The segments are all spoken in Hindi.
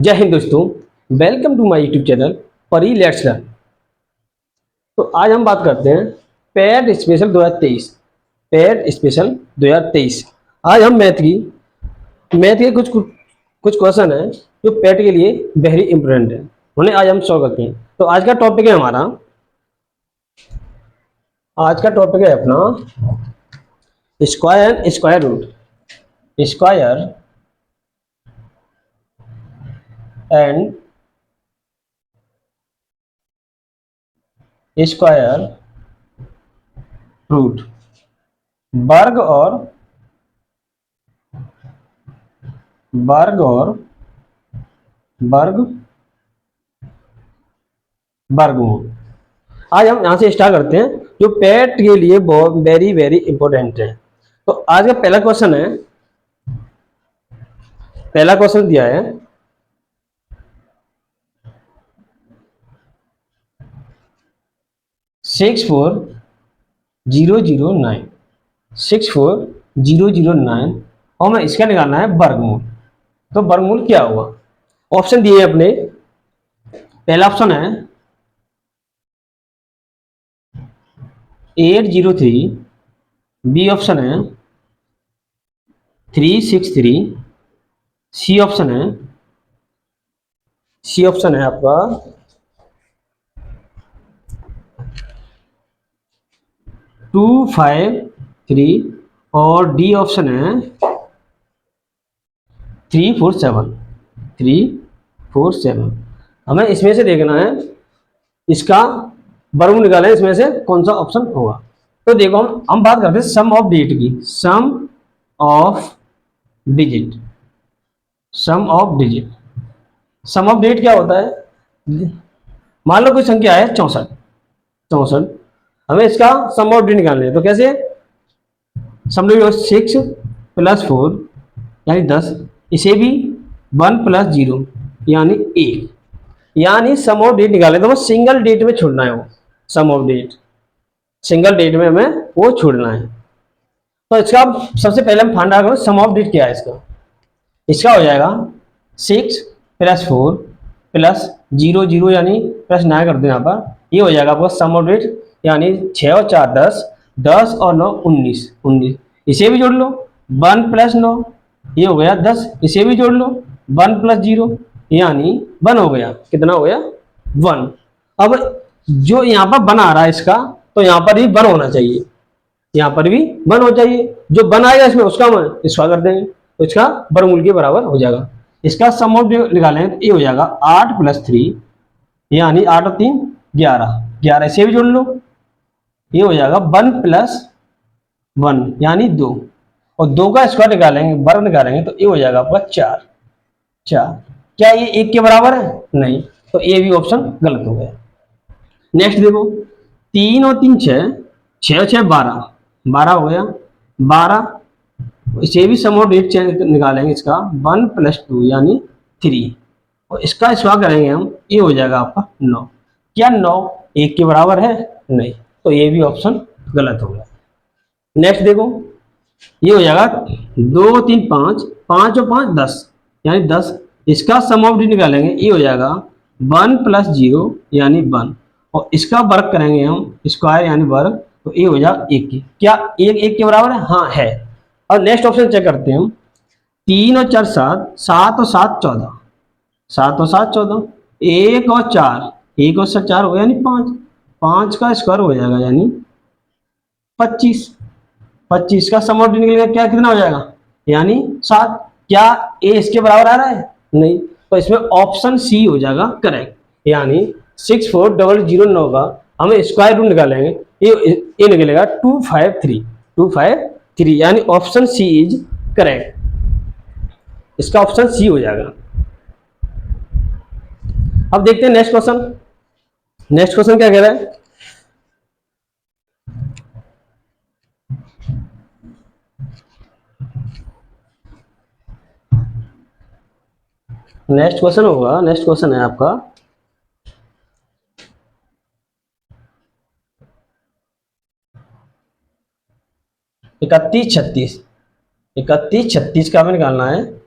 जय हिंद दोस्तों, welcome to my YouTube channel Pari let's learn. तो आज हम बात करते हैं पैट स्पेशल 2023। PAT special 2023। आज हम मैथ के कुछ क्वेश्चन हैं जो पैट के लिए वेरी इंपॉर्टेंट है, उन्हें आज हम सॉल्व करते हैं। तो आज का टॉपिक है अपना square and square root. Square and square root, वर्ग और वर्गमूल। आज हम यहाँ से स्टार्ट करते हैं जो पेट के लिए बहुत वेरी वेरी इंपॉर्टेंट है। तो आज का पहला क्वेश्चन दिया है 64009 और मैं इसका निकालना है वर्गमूल। तो वर्गमूल क्या हुआ? ऑप्शन दिए अपने, पहला ऑप्शन है 803, बी ऑप्शन है 363, सी ऑप्शन है आपका 253 और डी ऑप्शन है 347। हमें इसमें से देखना है, इसका वर्गमूल निकालें, इसमें से कौन सा ऑप्शन होगा। तो देखो, हम बात करते हैं सम ऑफ डिजिट की। सम ऑफ डिजिट क्या होता है? मान लो कोई संख्या है 64। हमें इसका सम ऑफ डिजिट निकालना है। तो कैसे? सम डिजिट 6 + 4 यानी 10, इसे भी 1 + 0 यानी 1, यानी सम ऑफ डिजिट निकाले तो वो सिंगल डिजिट में छोड़ना है। वो सम ऑफ डिजिट सिंगल डिजिट में हमें वो छोड़ना है। तो इसका सबसे पहले हम फाइंड आउट करें सम ऑफ डिजिट क्या है। इसका हो जाएगा 6 + 4 + 0 0 यानी +9 कर दो यहाँ पर। ये हो जाएगा आपका सम ऑफ डिजिट, यानी 6 और 4 10, 10 और 9 19। इसे भी जोड़ लो, 1 + 9 ये हो गया 10, इसे भी जोड़ लो, 1 + 0 यानी 1 हो गया। कितना हो गया? 1। अब जो यहाँ पर 1 आ रहा है इसका, तो यहाँ पर भी 1 होना चाहिए, यहाँ पर भी 1 हो चाहिए। जो 1 आएगा इसमें उसका हम स्क्वायर कर देंगे, तो इसका वर्गमूल के बराबर हो जाएगा। इसका सम ऑफ निकालें तो ये हो जाएगा 8 + 3 यानी 8 और 3 11 इसे भी जोड़ लो, ये हो जाएगा 1 + 1 यानी 2, और 2 का स्क्वायर निकालेंगे, वर्ग निकालेंगे तो ये हो जाएगा आपका 4। क्या ये 1 के बराबर है? नहीं, तो ये भी ऑप्शन गलत हो गया। नेक्स्ट देखो, 3 और 3 6, 6 और 6 12 हो गया 12, इसे भी सम ऑफ डिजिट निकालेंगे इसका 1 + 2 यानी 3, और इसका स्क्वायर करेंगे हम, ये हो जाएगा आपका 9। क्या 9 1 के बराबर है? नहीं, तो ये भी ऑप्शन गलत हो गया। नेक्स्ट देखो, ये हो जाएगा 2 3 5, 5 और 5 10 यानी 10, इसका सम ऑफ डिजिट निकालेंगे, ये हो जाएगा 1 + 0 यानी 1, और इसका वर्ग करेंगे हम स्क्वायर यानी वर्ग, तो ये हो जाएगा 1 की। क्या 1 के बराबर है? हाँ है। और नेक्स्ट ऑप्शन चेक करते हैं हम, 3 और 4 7, 7 और 7 14, 7 और 7 14, 1 और 4, 1 और 4 हो गया यानी 5, 5 का स्क्वायर हो जाएगा यानी 25। 25 का सम ऑफ निकलेगा, क्या कितना हो जाएगा? यानी 7। क्या ए इसके बराबर आ रहा है? नहीं, तो इसमें ऑप्शन सी हो जाएगा करेक्ट, यानी 64009 का हमें स्क्वायर रूट निकालेंगे, ये निकलेगा 253 यानी ऑप्शन सी इज करेक्ट। इसका ऑप्शन सी हो जाएगा। अब देखते हैं नेक्स्ट क्वेश्चन क्या कह रहा है। नेक्स्ट क्वेश्चन है आपका 31 36 का हमें निकालना है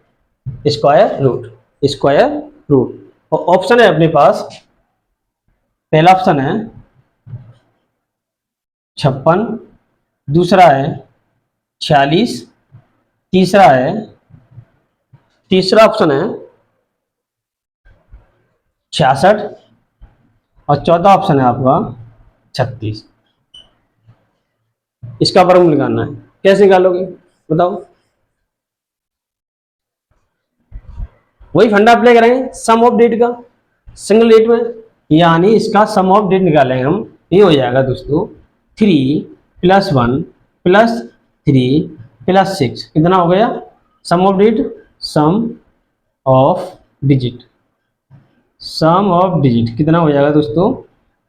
स्क्वायर रूट। और ऑप्शन है अपने पास, पहला ऑप्शन है 56, दूसरा है 46, तीसरा है, तीसरा ऑप्शन है 66 और चौथा ऑप्शन है आपका 36। इसका वर्गमूल निकालना है, कैसे निकालोगे बताओ? वही फंडा अप्लाई करेंगे सम ऑफ डेट का सिंगल डेट में, यानी इसका सम ऑफ डेट निकालेंगे हम। ये हो जाएगा दोस्तों 3+1 +3+6 कितना हो गया? Sum of date, sum of digit, sum of digit कितना हो जाएगा दोस्तों?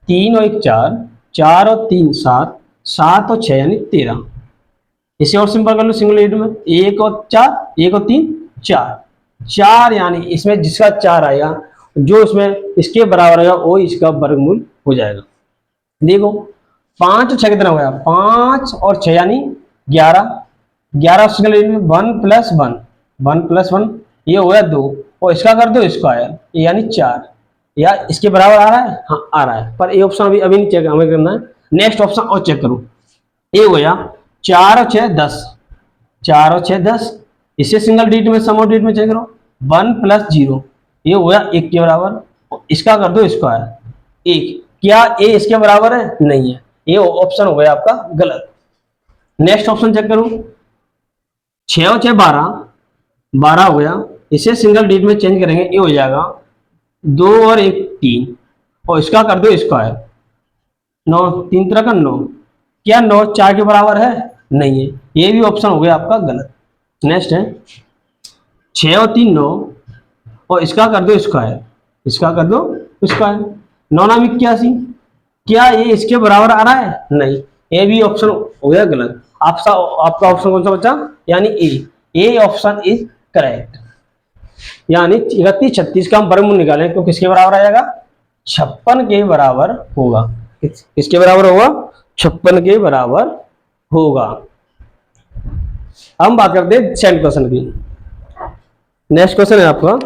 3 और 1 4, 4 और 3 7, 7 और 6 यानी 13। इसे और सिंपल कर लो सिंगल डेट में, 1 और 4, 1 और 3 4, 4 यानी इसमें जिसका 4 आएगा, जो इसमें इसके बराबर आएगा वो इसका वर्गमूल हो जाएगा। देखो 5 और 6 कितना हो गया? 5 और 6 यानी 11, 11 सिंगल डेट में 1 + 1, 1 + 1 ये हो गया 2, और इसका कर दो स्क्वायर यानी 4, या इसके बराबर आ रहा है? हाँ आ रहा है, पर ये ऑप्शन अभी नहीं चेक हमें करना है। नेक्स्ट ऑप्शन और चेक करो, ये हो गया 4 और 6 10, 4 और 6 10, इसे सिंगल डिजिट में सम ऑफ डिजिट में चेक करो, 1 + 0 ये हो गया 1 के बराबर, इसका कर दो स्क्वायर 1, क्या ए इसके बराबर है? नहीं है, ये ऑप्शन हो गया आपका गलत। नेक्स्ट ऑप्शन चेक करो, 6 और 6 12, 12 हो गया, इसे सिंगल डिजिट में चेंज करेंगे, ये हो जाएगा 2 और 1 3, और इसका कर दो स्क्वायर 9, 3 तरह का 9, क्या 9 4 के बराबर है? नहीं है, ये भी ऑप्शन हो गया आपका गलत। नेक्स्ट है 6 और 3 9, और इसका कर दो स्क्वायर, इसका कर दो स्क्वायर 9 9 81, क्या ये इसके बराबर आ रहा है? नहीं, ये भी ऑप्शन हो गया गलत। आपका आपका ऑप्शन कौन सा बचा? यानी ए ऑप्शन इज करेक्ट। यानी 31 36 का हम वर्गमूल निकालें तो किसके बराबर आ जाएगा? 56 के बराबर होगा। किसके बराबर होगा? 56 के बराबर होगा। हम बात करते हैं सेकंड क्वेश्चन की। नेक्स्ट क्वेश्चन है आपका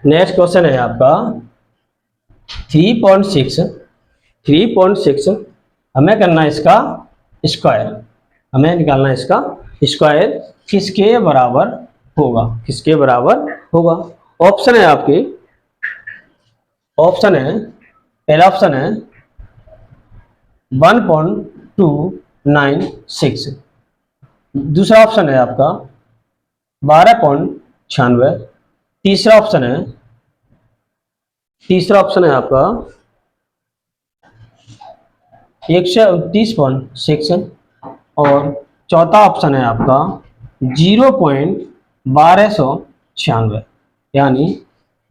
नेक्स्ट क्वेश्चन है आपका 3.6, 3.6 हमें करना है इसका स्क्वायर, हमें निकालना है इसका स्क्वायर किसके बराबर होगा? किसके बराबर होगा? ऑप्शन है आपके, ऑप्शन है, पहला ऑप्शन है 1.296, दूसरा ऑप्शन है आपका 12.96, तीसरा ऑप्शन है, तीसरा ऑप्शन है आपका 129.6, और चौथा ऑप्शन है आपका 0.1296 यानी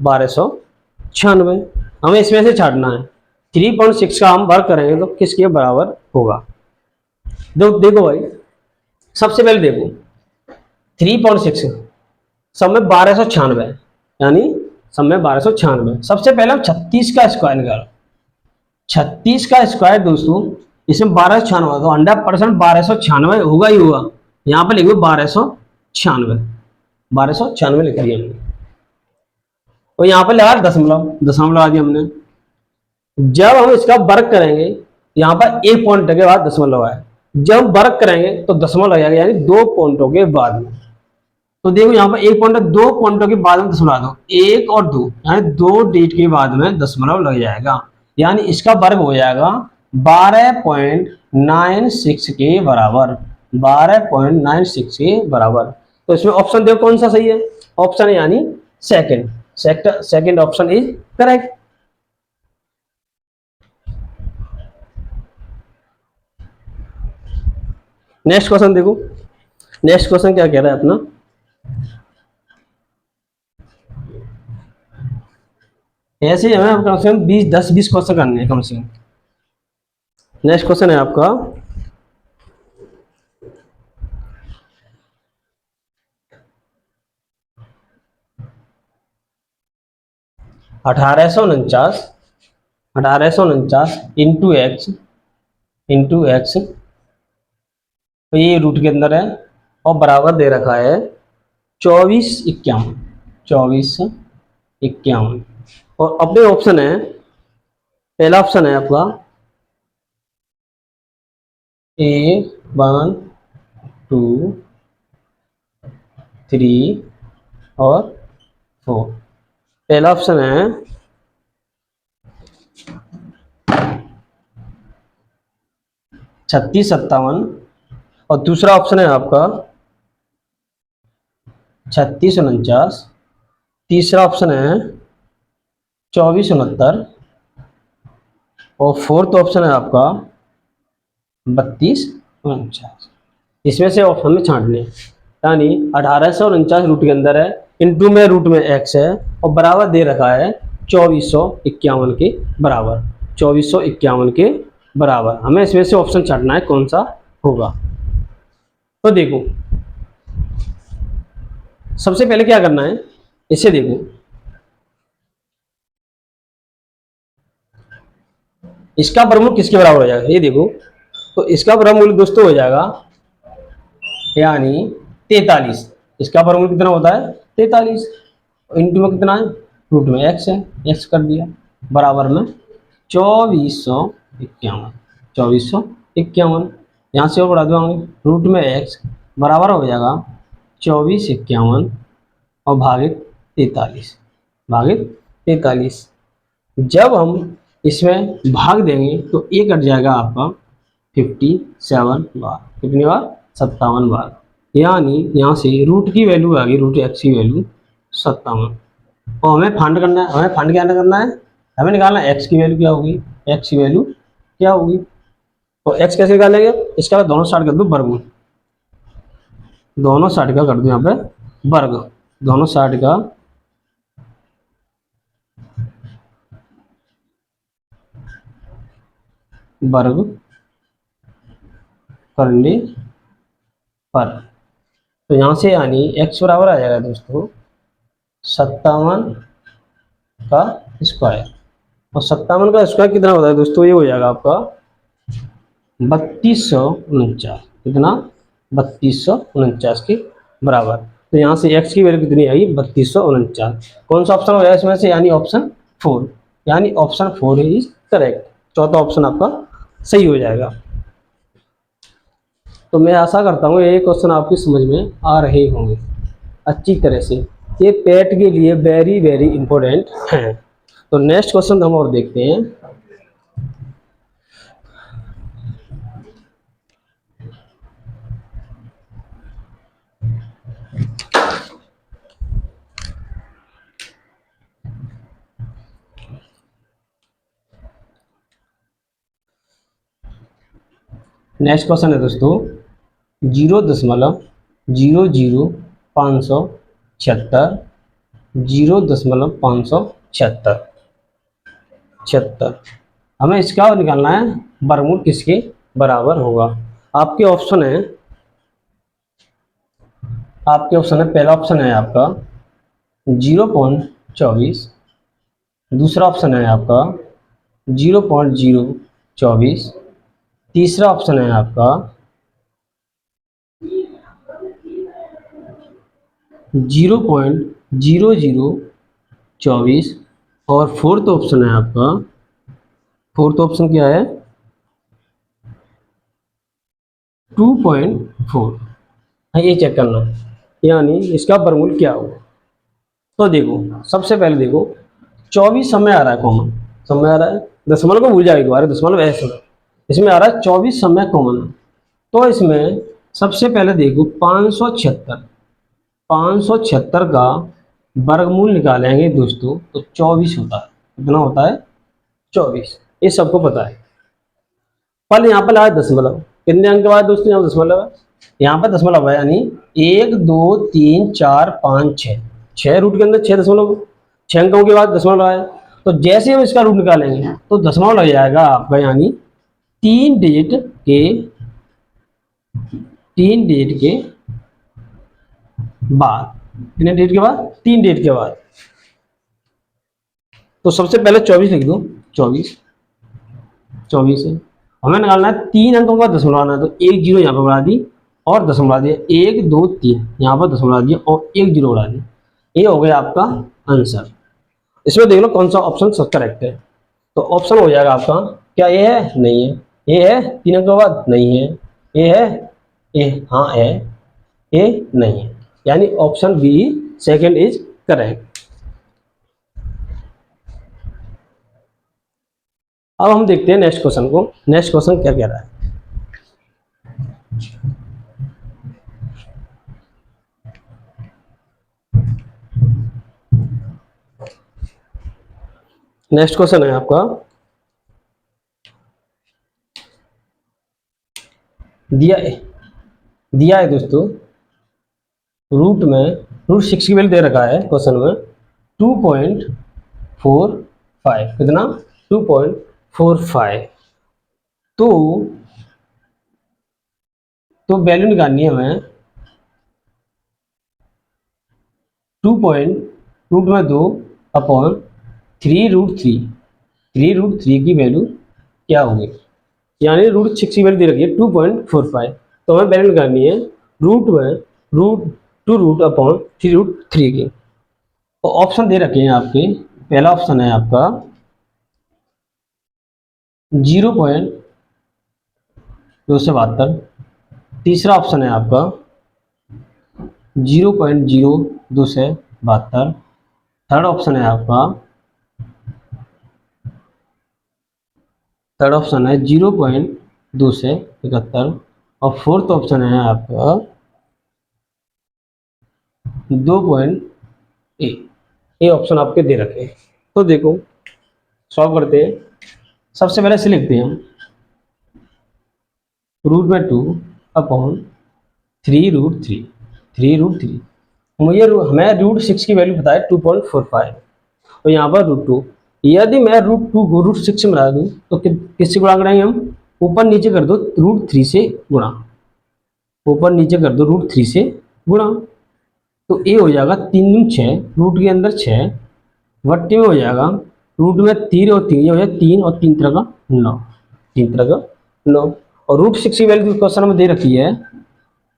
1296। हमें इसमें से छाटना है। 3.6 का हम वर्क करेंगे तो किसके बराबर होगा? देखो भाई, सबसे पहले देखो 3.6 सब में 1296 यानी सब में 1296। सबसे पहले हम 36 का स्क्वायर निकालो। 36 का स्क्वायर दोस्तों इसमें 1296 तो 100% 1296 होगा ही होगा। यहाँ पर लिखो 1296, 1296 लिख दिया हमने, और यहाँ पर लगा दशमलव, दशमलव लगा दिया हमने। जब हम इसका वर्क करेंगे यहाँ पर एक पॉइंट के बाद दशमलव आए, जब वर्क करेंगे तो दशमलव लग जाएगा यानी 2 पॉइंटों के बाद में। तो देखो यहाँ पर एक पॉइंट 2 पॉइंटों के बाद में दशमलव दो, 1 और 2 यानी 2 डिजिट के बाद में दशमलव लग जाएगा, यानी इसका वर्ग हो जाएगा 12.96 के बराबर, 12.96 के बराबर। तो इसमें ऑप्शन देखो कौन सा सही है? ऑप्शन है यानी second, second option is correct. Next question देखो, नेक्स्ट क्वेश्चन क्या कह रहा है अपना, ऐसे हमें कम से कम 10-20 क्वेश्चन करने हैं कम से कम। नेक्स्ट क्वेश्चन है आपका 1849 1849 इंटू एक्स, तो ये रूट के अंदर है और बराबर दे रखा है 2451, 2451। और अपने ऑप्शन है, पहला ऑप्शन है आपका A1 2 3 और 4। पहला ऑप्शन है 3657 और दूसरा ऑप्शन है आपका 3649। तीसरा ऑप्शन है 2469 और फोर्थ ऑप्शन है आपका 3249। इसमें से ऑप्शन में छांटने, यानी 1849 रूट के अंदर है, इंटू में रूट में एक्स है और बराबर दे रखा है 2451 के बराबर, 2451 के बराबर। हमें इसमें से ऑप्शन छांटना है कौन सा होगा। तो देखो सबसे पहले क्या करना है, इसे देखो, इसका वर्गमूल किसके बराबर हो जाएगा, ये देखो। तो इसका वर्गमूल दोस्तों हो जाएगा यानी 43। इसका वर्गमूल कितना होता है 43, इंटू में कितना है रूट में एक्स है, एक्स कर दिया बराबर में 2451, 2451। यहाँ से और बढ़ा देंगे रूट में एक्स बराबर हो जाएगा 2451 और भागित 43, भागित 43। जब हम इसमें भाग देंगे तो ये कट जाएगा आपका 57 बार, कितनी बार 57 बार, यानी यहाँ से रूट की वैल्यू आ गई, रूट एक्स की वैल्यू 57। और हमें फाइंड करना है, हमें फाइंड क्या करना है, हमें निकालना है एक्स की वैल्यू क्या होगी, एक्स की वैल्यू क्या होगी। तो एक्स कैसे निकालेंगे, इसका बाद दोनों साइड कर दो वर्गमूल, दोनों साइड का कर दो यहाँ पे वर्ग, दोनों साइड का वर्ग करने पर, तो यहाँ से यानी x बराबर आ जाएगा दोस्तों 57 का स्क्वायर। और 57 का स्क्वायर कितना होता है दोस्तों, ये हो जाएगा आपका 3249, कितना 3249 के बराबर। तो यहाँ से x की वैल्यू कितनी आई 3249। कौन सा ऑप्शन हो जाएगा इसमें से, यानी ऑप्शन 4, यानी ऑप्शन 4 इज करेक्ट। चौथा ऑप्शन आपका सही हो जाएगा। तो मैं आशा करता हूँ ये क्वेश्चन आपकी समझ में आ रहे होंगे अच्छी तरह से, ये पेट के लिए वेरी वेरी इंपॉर्टेंट हैं। तो नेक्स्ट क्वेश्चन हम और देखते हैं। नेक्स्ट क्वेश्चन है दोस्तों 0.00576, 0.576। हमें इसका निकालना है वर्गमूल किसके बराबर होगा। आपके ऑप्शन है, आपके ऑप्शन है, पहला ऑप्शन है आपका 0.24, दूसरा ऑप्शन है आपका 0.024, तीसरा ऑप्शन है आपका 0.0024 और फोर्थ ऑप्शन है आपका, फोर्थ ऑप्शन क्या है 2.4। ये चेक करना है, यानी इसका वर्गमूल क्या होगा। तो देखो सबसे पहले देखो 24 समय आ रहा है कॉमन, समय आ रहा है, दशमलव को भूल जाएगा दोबारा, दशमलव ऐसे इसमें आ रहा है 24 समय कॉमन है। तो इसमें सबसे पहले देखो 576 का वर्गमूल निकालेंगे दोस्तों तो 24 होता है, कितना होता है 24, ये सबको पता है। पर यहाँ पर आया दशमलव, कितने अंक के बाद दोस्तों यहाँ दशमलव है, यहाँ पर दशमलव है, यानी 1 2 3 4 5 6, 6 रूट के अंदर 6 दशमलव, 6 अंकों के बाद दशमलव आया। तो जैसे हम इसका रूट निकालेंगे तो दशमलव लग जाएगा आपका, यानी 3 डिजिट के बाद, कितने डिजिट के बाद 3 डिजिट के बाद। तो सबसे पहले 24 लिख दो, 24 24 है। हमें निकालना है 3 अंकों का दशमलव आना है, तो एक जीरो यहाँ पर बढ़ा दी और दशमलव बढ़ा दिया, 1 2 3 यहाँ पर दशमलव बढ़ा दिया और एक जीरो बढ़ा दिया। ये हो गया आपका आंसर। इसमें देख लो कौन सा ऑप्शन सब करेक्ट है। तो ऑप्शन हो जाएगा आपका, क्या ये है? नहीं है। ये है 3 अंकों के बाद? नहीं है। ये है? ये हाँ है। ये नहीं है। यानी option B second is correct. अब हम देखते हैं नेक्स्ट क्वेश्चन को। नेक्स्ट क्वेश्चन क्या कह रहा है। नेक्स्ट क्वेश्चन है आपका, दिया है दोस्तों, रूट में रूट 6 की वैल्यू दे रखा है क्वेश्चन में 2.45। कितना? 2.45। तो वैल्यू निकालनी है हमें 2 में 2 अपॉन 3√3 की वैल्यू क्या होगी? यानी रूट 6 की वैल्यू दे रखी है 2.45। तो हमें वैल्यू निकालनी है रूट में रूट अपॉन 3√3 की। तो ऑप्शन दे रखे हैं आपके। पहला ऑप्शन है आपका 0.272। तीसरा ऑप्शन है आपका 0.0272। थर्ड ऑप्शन है आपका 0.271। और फोर्थ ऑप्शन है आपका 2.8। ये ऑप्शन आपके दे रखे हैं। तो देखो सॉल्व करते हैं। सबसे पहले से लिखते हैं हम √2 अपॉन 3√3। मुझे हमें √6 की वैल्यू पता है 2.45 और यहाँ पर √2। यदि मैं √2 को √6 में मिला दूँ तो किससे गुणा करेंगे हम? ऊपर नीचे कर दो √3 से गुणा। ऊपर नीचे कर दो √3 से गुणा। तो ये हो जाएगा 3 दूनी 6, रूट के अंदर 6 वट्टे में हो जाएगा रूट में 3 और 3, ये हो जाएगा 3 और 3 तरह का 9, 3 तरह का 9। और √6 की वैल्यू क्वेश्चन में दे रखी है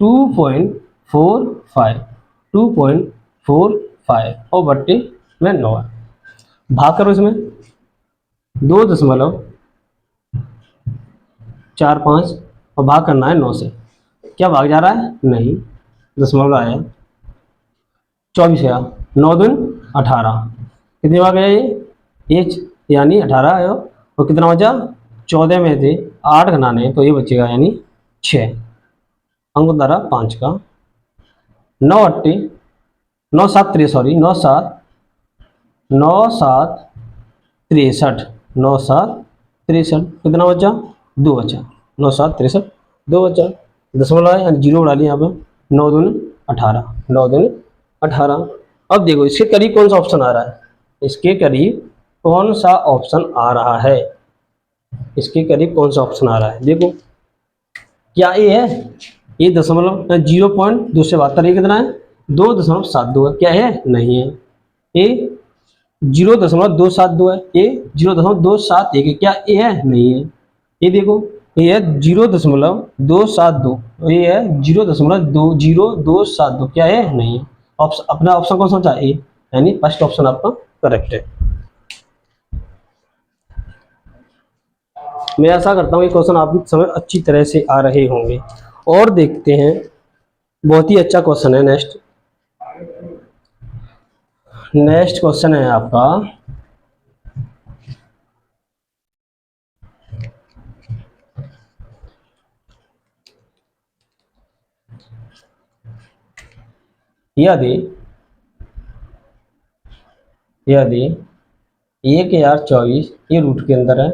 2.45 और बट्टे में 9 है। भाग करो इसमें 2.45 और भाग करना है 9 से। क्या भाग जा रहा है? नहीं, दशमलव आया 24 आया। 9 दूनी 18। कितने भाग गया ये यानी 18 आया। और कितना बचा? 14 में से 8 घटाने तो ये बचेगा यानी 6। अंक द्वारा 5 का 9 अट्टे 9 7 3 सॉरी 9 7 63। 9 7 63 कितना बचा? 2 बचा। 9 7 63 2 बचा। दशमलव है यानी जीरो उड़ा लिया यहाँ पे। 9 दूनी 18। 9 दूनी 18। अब देखो इसके करीब कौन सा ऑप्शन आ रहा है? इसके करीब कौन सा ऑप्शन आ रहा है? इसके करीब कौन सा ऑप्शन आ रहा है? देखो क्या ये है? ये दशमलव 0.272। ये कितना है? 2.72 है। क्या है? नहीं है। ये 0.272 है। ये 0.271 है। क्या ये है? नहीं है। ये देखो ये है 0.272। ये है 0.2072। क्या है? नहीं है। ऑप्शन अपना ऑप्शन कौन सा चाहिए? यानी फर्स्ट ऑप्शन आपका करेक्ट है। मैं ऐसा करता हूँ ये क्वेश्चन आपकी समझ अच्छी तरह से आ रहे होंगे। और देखते हैं, बहुत ही अच्छा क्वेश्चन है। नेक्स्ट क्वेश्चन है आपका यदि 1024 ये रूट के अंदर है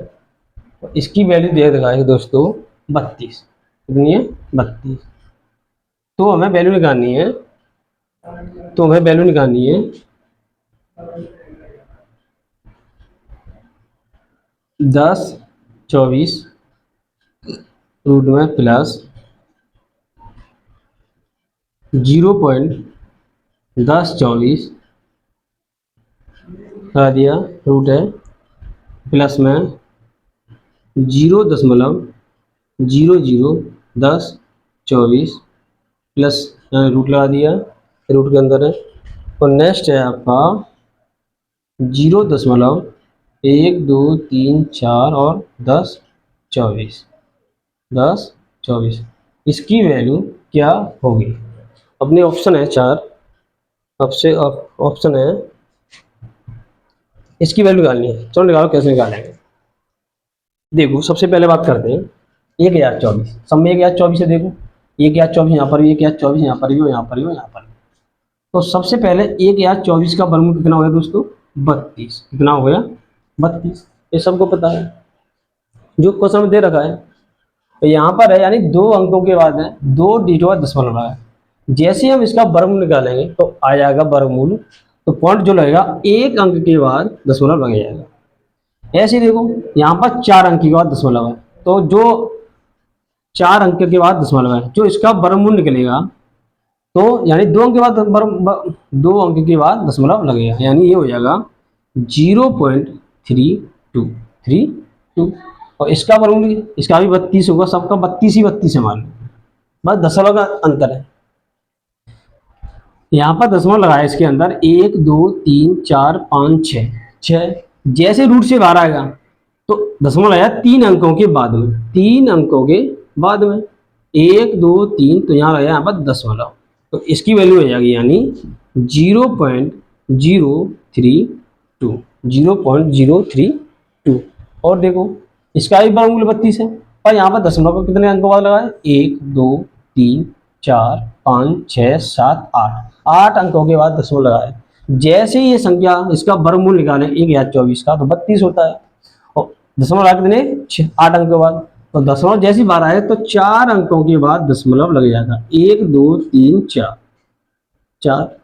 तो इसकी वैल्यू दे देगा दोस्तों 32। कितनी है? 32। तो हमें वैल्यू निकालनी है 10 24 रूट में प्लस 0.1024 कर दिया रूट है प्लस में 0.001024 प्लस रूट लगा दिया, रूट के अंदर है। और नेक्स्ट है आपका 0.1 2 3 4 और 10 24 इसकी वैल्यू क्या होगी? अपने ऑप्शन है 4, आपसे ऑप्शन है, इसकी वैल्यू निकालनी है। चलो निकालो, कैसे निकालेंगे? देखो सबसे पहले बात करते हैं 1024, सब में 1024 है। देखो 1024 यहाँ पर भी, 1024 यहाँ पर भी, यहाँ पर भी, यहाँ पर भी। तो सबसे पहले 1024 का वर्गमूल कितना हो गया दोस्तों? 32। कितना हो गया? 32। ये सबको पता है, जो क्वेश्चन में दे रखा है। तो यहाँ पर है यानी 2 अंकों के बाद है, 2 डिजिट का दशमलव है। जैसे हम इसका वर्गमूल निकालेंगे तो आ जाएगा वर्गमूल, तो पॉइंट जो लगेगा 1 अंक के बाद दशमलव लग जाएगा। ऐसे देखो यहाँ पर 4 अंक के बाद दशमलव है, तो जो 4 अंक के बाद दशमलव है, जो इसका वर्गमूल निकलेगा तो यानी 2 अंक के बाद 2 अंक के बाद दशमलव लगेगा, यानी ये हो जाएगा 0.3232। और इसका वर्गमूल, इसका भी 32 होगा, सबका 32 ही 32 है मान लो, बस दशमलव का अंतर है। यहाँ पर दशमलव लगाया इसके अंदर 1 2 3 4 5 6। जैसे रूट से बाहर आएगा तो दशमलव आया 3 अंकों के बाद में, 3 अंकों के बाद में 1 2 3, तो यहाँ आया यहाँ पर दशमलव, तो इसकी वैल्यू हो जाएगी यानी 0.032, 0.032। और देखो इसका भी वर्गमूल 32 है, और यहाँ पर दशमलव का कितने अंकों बाद लगा है? 1 2 3 4 5 6 7 8 अंकों के बाद दशमलव लगा है। जैसे ये संख्या इसका वर्गमूल निकालें 1024 का, तो 32 होता है, और दशमलव लगा कितने? 8 अंकों के बाद। तो दशमलव जैसी बार आए तो 4 अंकों के बाद दशमलव लग जाएगा, 1 2 3 4।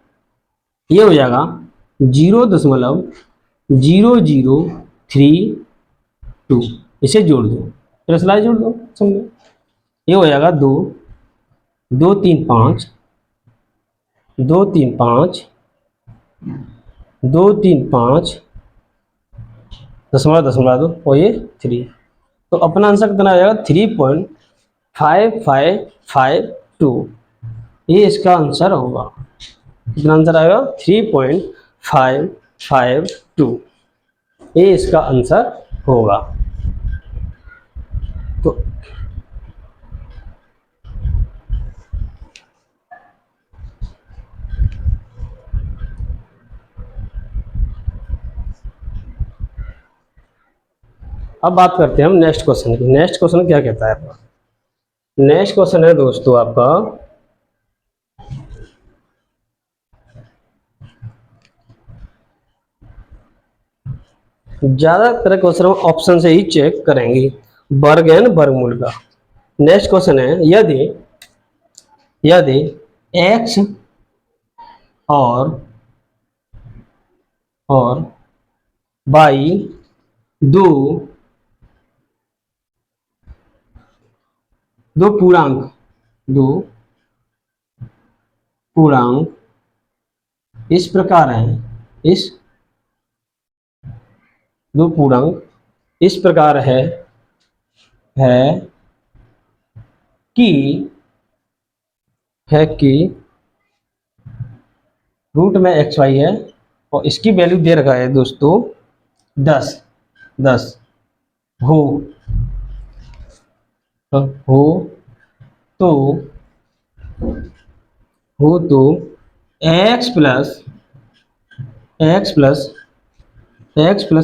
ये हो जाएगा 0.0032। इसे जोड़ दो, प्लस जोड़ दो, समझो। ये हो जाएगा 2 2 3 5 2 3 5 2 3 5 दशमलव दशमलव दो, और ये 3। तो अपना आंसर कितना आ जाएगा? 3.5552। ये इसका आंसर होगा। कितना आंसर आएगा? 3.552। ये इसका आंसर होगा। तो अब बात करते हैं हम नेक्स्ट क्वेश्चन की। नेक्स्ट क्वेश्चन क्या कहता है आपका? नेक्स्ट क्वेश्चन है दोस्तों आपका, ज्यादातर क्वेश्चन हम ऑप्शन से ही चेक करेंगे, वर्ग एंड वर्गमूल का। नेक्स्ट क्वेश्चन है, यदि यदि x और y दो पूर्णांक इस प्रकार हैं, इस दो पूर्णांक इस प्रकार है कि रूट में xy है, और इसकी वैल्यू दे रखा है दोस्तों 10 हो तो x प्लस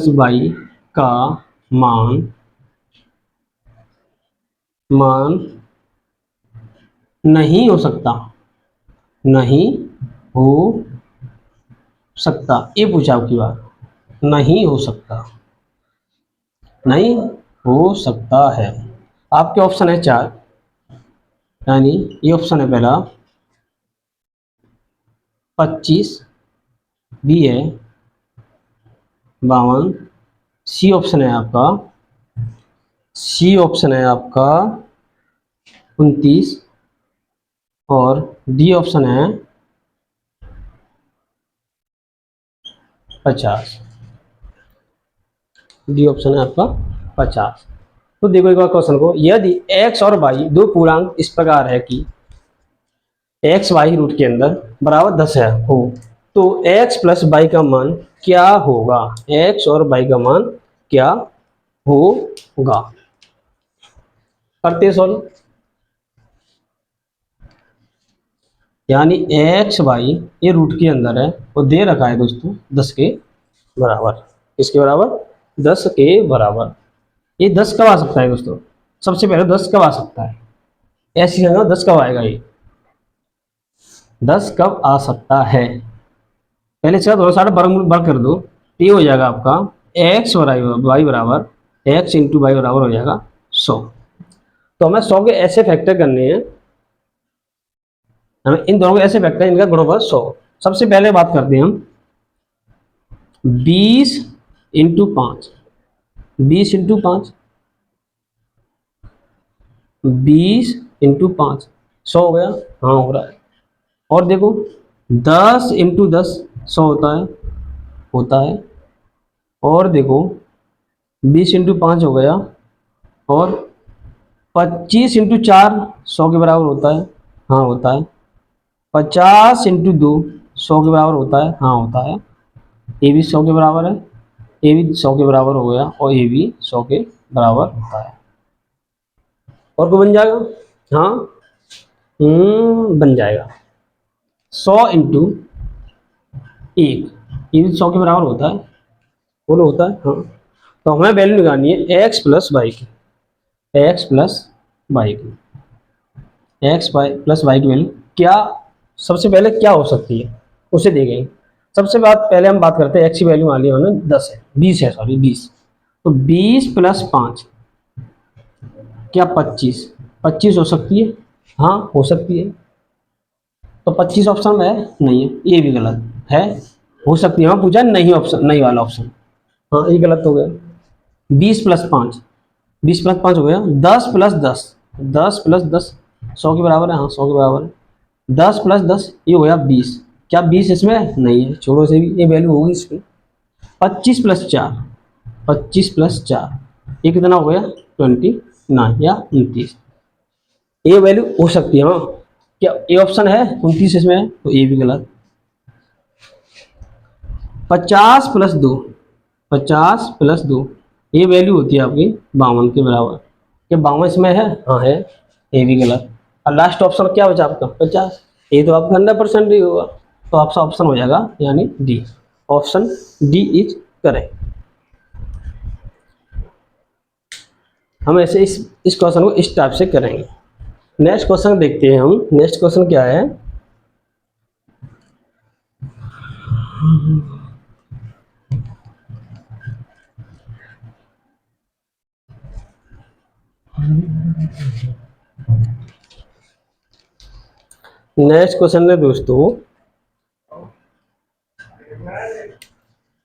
y का मान नहीं हो सकता, ये पूछा आपकी बात, नहीं हो सकता है। आपके ऑप्शन है 4, यानी ये ऑप्शन है पहला 25, बी है 52, सी ऑप्शन है आपका 29, और डी ऑप्शन है 50। डी ऑप्शन है आपका 50। तो देखो एक बार क्वेश्चन को, यदि x और y दो पूर्णांक इस प्रकार है कि x y रूट के अंदर बराबर 10 है हो, तो x प्लस y का मान क्या होगा? x और y का मान क्या होगा? करते सॉल्व। यानी एक्स वाई ये रूट के अंदर है और दे रखा है दोस्तों 10 के बराबर। किसके बराबर? 10 के बराबर। ये 10 कब आ सकता है दोस्तों? सबसे पहले 10 कब आ सकता है? ऐसी जगह 10 कब आएगा? ये 10 कब आ सकता है? पहले इसका दोनों साइड वर्गमूल वर्ग कर दो, ये हो जाएगा आपका एक्स वाई बराबर एक्स इंटू वाई बराबर हो जाएगा 100। तो हमें 100 के ऐसे फैक्टर करने हैं, हमें इन दोनों के ऐसे फैक्टर, इनका गुणनफल 100। सबसे पहले बात करते हैं हम 20 इंटू 5, 20 इंटू 5, 20 इंटू 5 100 हो गया। हाँ हो रहा है। और देखो 10 इंटू 10 100 होता है। और देखो 20 इंटू 5 हो गया, और 25 इंटू 4 100 के बराबर होता है। हाँ होता है। 50 इंटू 2 100 के बराबर होता है। हाँ होता है। ये भी 100 के बराबर है, ये भी 100 के बराबर हो गया, और ये भी 100 के बराबर होता है। और को बन जाएगा? हाँ बन जाएगा। 100 इंटू 1, ये भी 100 के बराबर होता है। बोलो होता है? हाँ। तो हमें वैल्यू निकालनी है एक्स प्लस वाई की, एक्स प्लस वाई की, एक्स वाई प्लस वाई की वैल्यू क्या सबसे पहले क्या हो सकती है उसे देखेंगे। सबसे पहले हम बात करते हैं एक्स की वैल्यू मान लिया हमने 10 है, 20 है, सॉरी 20। तो 20 प्लस 5 क्या 25, 25 हो सकती है? हाँ हो सकती है। तो 25 ऑप्शन में है? नहीं है, ये भी गलत है। हो सकती है, हाँ पूछा नहीं, ऑप्शन नहीं वाला ऑप्शन, हाँ ये गलत हो गया। 20 प्लस 5, 20 प्लस 5 हो गया। 10 प्लस 10, 10 प्लस 10 100 के बराबर है। हाँ 100 के बराबर है। 10 प्लस 10 ये हो गया 20। क्या 20 इसमें नहीं है? छोड़ो से भी ये वैल्यू होगी इसकी। 25 प्लस 4, 25 प्लस 4 ये कितना हो गया? 29 या 29। ये वैल्यू हो सकती है। हाँ क्या ये ऑप्शन है 29 इसमें है? तो ये भी गलत। 50 प्लस 2, 50 प्लस 2 ये वैल्यू होती है आपकी 52 के बराबर। क्या 52 इसमें है? हाँ है। ये भी गलत। और लास्ट ऑप्शन क्या बचा आपका? 50। ये तो आपका 100% ही होगा। तो आपका ऑप्शन हो जाएगा यानी D. Option D is correct. हम ऐसे इस क्वेश्चन को इस टाइप से करेंगे। नेक्स्ट क्वेश्चन देखते हैं हम। नेक्स्ट क्वेश्चन क्या है? नेक्स्ट क्वेश्चन है दोस्तों,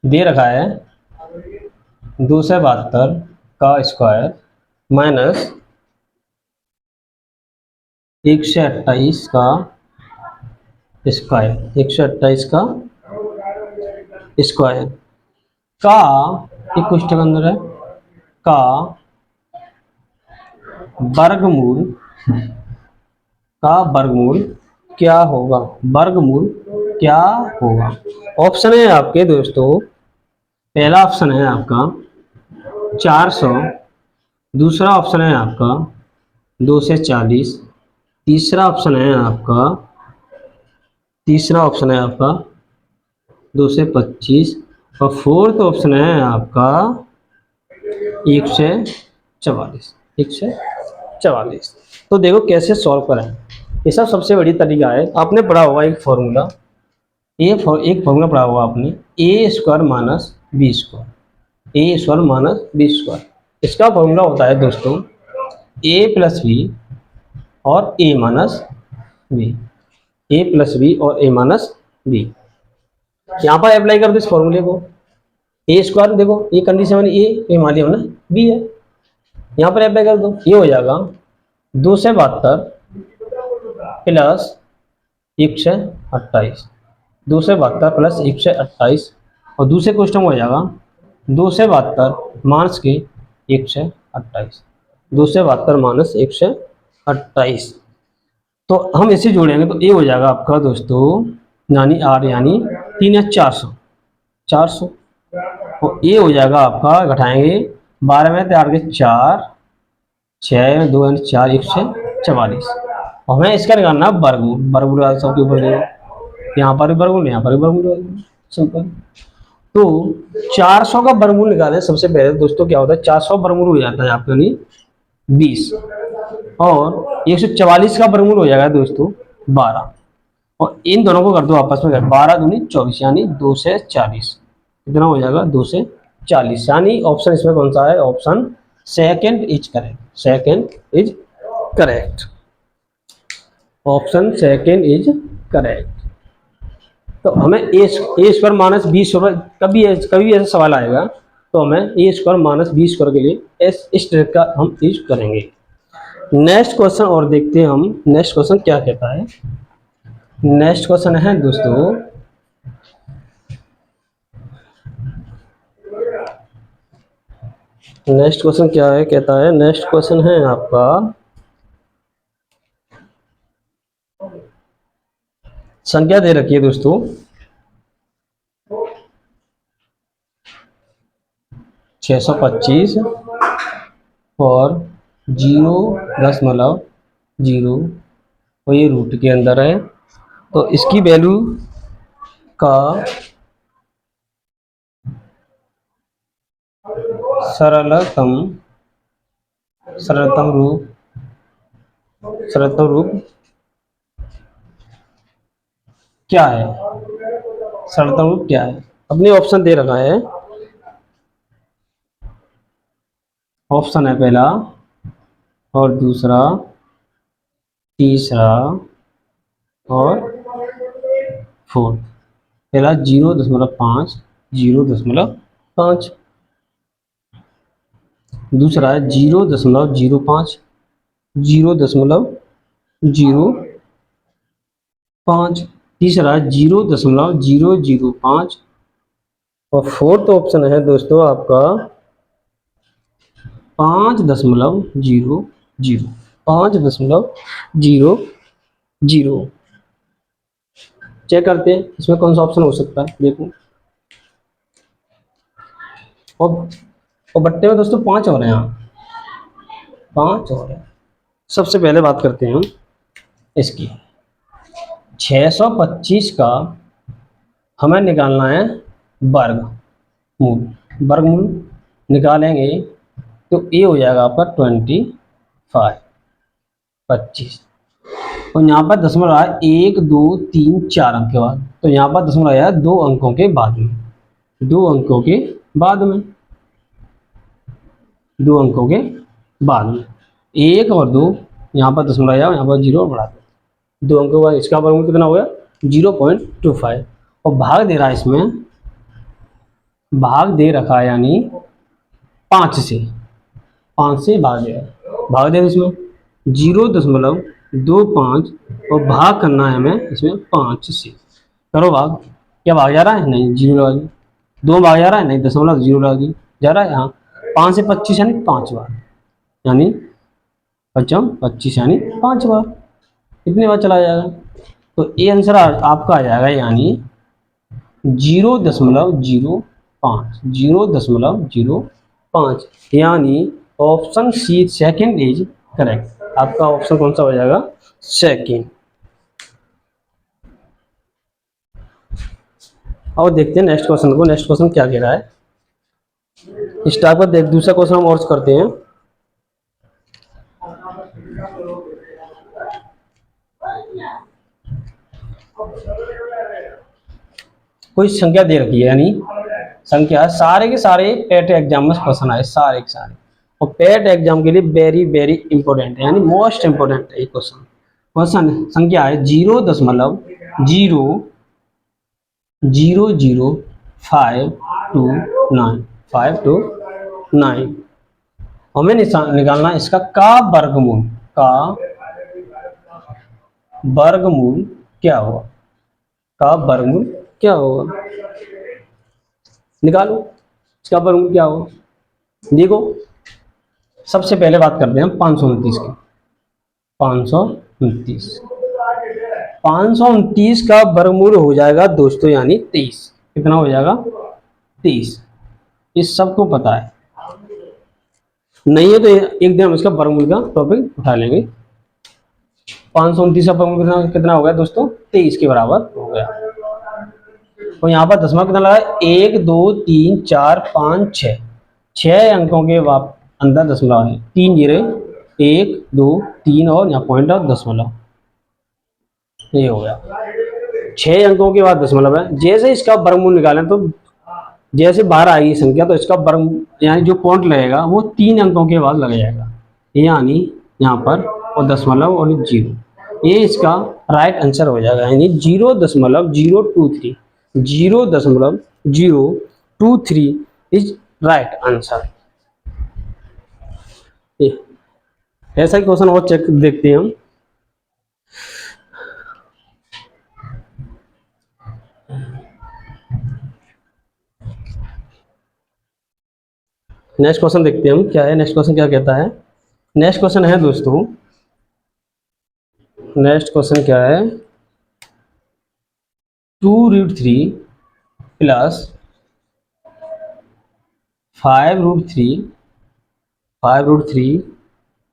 दे रखा है 272 का स्क्वायर माइनस 128 का स्क्वायर, 128 का स्क्वायर का एक क्वेश्चन अंदर है का वर्गमूल, का वर्गमूल क्या होगा? वर्गमूल क्या होगा? ऑप्शन है आपके दोस्तों, पहला ऑप्शन है आपका 400, दूसरा ऑप्शन है आपका 2 से 40, तीसरा ऑप्शन है आपका 2 से 25, और फोर्थ ऑप्शन है आपका 1 से 44, 1 से 44। तो देखो कैसे सॉल्व करें। ये सब सबसे बड़ी तरीका है। आपने पढ़ा होगा एक फॉर्मूला, एक फॉर्मूला पढ़ा होगा आपने, ए स्क्वायर माइनस बी स्क्वायर, ए स्क्वायर माइनस बी स्क्वायर। इसका फॉर्मूला होता है दोस्तों ए प्लस बी और ए माइनस बी, ए प्लस बी और ए माइनस बी। यहाँ पर अप्लाई कर दो इस फॉर्मूले को। ए स्क्वायर देखो ये कंडीशन में ए मान लिया हमने, बी है, यहाँ पर अप्लाई कर दो। ये हो जाएगा 2 से 72 प्लस 1 से 28, 2 से 72 प्लस 1 से 28, और दूसरे क्वेश्चन में हो जाएगा 2 से 72 माइनस के 1 से 28। 272 माइनस 128। तो हम इसे जोड़ेंगे तो ये हो जाएगा आपका दोस्तों यानी 8 यानी 3 या 400 तो ये हो जाएगा आपका, घटाएंगे 12 में 4 के 4, 6 में 2 यानी 4, 144। हमें इसका निकालना वर्गमूल, वर्गमूल सबके ऊपर ले, यहाँ पर भी वर्गमूल, यहाँ पर भी वर्गमूल, सिंपल। तो 400 का वर्गमूल निकालें सबसे पहले दोस्तों। क्या होता है 400 वर्गमूल हो जाता है आपका यानी 20, और 144 का वर्गमूल हो जाएगा दोस्तों 12, और इन दोनों को कर दो आपस में, 12 दूनी 24 यानी 2 से 40। कितना हो जाएगा 2 से 40, यानी ऑप्शन इसमें कौन सा है, option second is correct, second is correct, option second is correct. तो हमें ए स्क्वायर माइनस बी स्क्वायर, कभी ऐसा सवाल आएगा तो हमें ए स्क्वायर माइनस बी स्क्वायर के लिए इस ट्रिक का हम यूज करेंगे। नेक्स्ट क्वेश्चन और देखते हैं हम नेक्स्ट क्वेश्चन क्या कहता है। नेक्स्ट क्वेश्चन है दोस्तों, नेक्स्ट क्वेश्चन क्या है कहता है, नेक्स्ट क्वेश्चन है आपका, संख्या दे रखी है दोस्तों 625 और 0.0 और ये रूट के अंदर है। तो इसकी वैल्यू का सरलतम सरलतम रूप क्या है, सरलतम रूप क्या है। अपने ऑप्शन दे रखा है, ऑप्शन है पहला और दूसरा, तीसरा और फोर्थ। पहला 0.5, 0.5, दूसरा है 0.05, 0.05, तीसरा है 0.005, और फोर्थ ऑप्शन है दोस्तों आपका 5.00, 5.00। चेक करते हैं इसमें कौन सा ऑप्शन हो सकता है, देखो। और बट्टे में दोस्तों 5 हो रहे हैं, यहाँ 5 हो रहे हैं। सबसे पहले बात करते हैं हम इसकी, 625 का हमें निकालना है वर्गमूल, वर्गमूल निकालेंगे तो ये हो जाएगा आपका 25। और यहाँ पर दशमलव आया 1 2 3 4 अंक के बाद, तो यहाँ पर दशमलव आया 2 अंकों के बाद में, 2 अंकों के बाद में, 2 अंकों के बाद में, 1 और 2, यहाँ पर दशमलव आया, यहाँ पर 0 बढ़ा दो, 2 अंकों के बाद इसका वर्गमूल कितना हो गया 0.25। और भाग दे रहा है इसमें, भाग दे रखा है यानी 5 से, 5 से भाग दे रहा है, भाग दे इसमें 0.25 और भाग करना है हमें इसमें 5 से। करो भाग, क्या भाग जा रहा है, नहीं 0 लगा दी, 2 भाग जा रहा है, नहीं 0.0 लगा दी जा रहा है यहाँ, 5 से 25 यानी 5 बार, यानी 25 यानी 5 बार, कितने बार चला जाएगा। तो ये आंसर आपका आ जाएगा यानी 0.05, 0.05, यानी option C second is correct. आपका ऑप्शन कौन सा हो जाएगा, सेकंड। और देखते हैं नेक्स्ट क्वेश्चन को, नेक्स्ट क्वेश्चन क्या कह रहा है। इस टाइप का देख, दूसरा क्वेश्चन हम और करते हैं। कोई संख्या दे रखी है, यानी संख्या सारे के सारे पेट एग्जाम में क्वेश्चन आए, सारे के सारे, और पेट एग्जाम के लिए वेरी वेरी इंपॉर्टेंट है, यानी मोस्ट इंपॉर्टेंट है क्वेश्चन। क्वेश्चन संख्या है 0.00529 हमें निकालना इसका का वर्गमूल, का वर्गमूल क्या होगा, का वर्गमूल क्या होगा, निकालो इसका वर्गमूल क्या होगा। देखो सबसे पहले बात करते हैं 529 की। 529, 529 का वर्गमूल हो जाएगा दोस्तों यानी 23। कितना हो जाएगा? 23। इस सबको पता है, नहीं है तो एक दिन हम इसका वर्गमूल का टॉपिक उठा लेंगे। 529 का वर्गमूल कितना कितना हो गया दोस्तों? 23 के बराबर हो गया। तो यहाँ पर दशमलव कितना लगा? 1 2 3 4 5 6, 6 अंकों के अंदर दशमलव है। 3 जीरो, 1 2 3 और यहाँ पॉइंट और दशमलव, ये हो गया। 6 अंकों के बाद दशमलव है। जैसे इसका वर्गमूल निकालें तो जैसे बाहर आएगी संख्या तो इसका वर्ग यानी जो पॉइंट लगेगा वो 3 अंकों के बाद लग जाएगा, यानी यहाँ पर और दशमलव और 0, ये इसका राइट आंसर हो जाएगा, यानी 0.023, 0.023 इज राइट आंसर। ऐसा ही क्वेश्चन और चेक देखते हैं हम। नेक्स्ट क्वेश्चन देखते हैं हम क्या है। नेक्स्ट क्वेश्चन क्या कहता है? नेक्स्ट क्वेश्चन है दोस्तों, नेक्स्ट क्वेश्चन क्या है? 2√3 प्लस 5√3, 5√3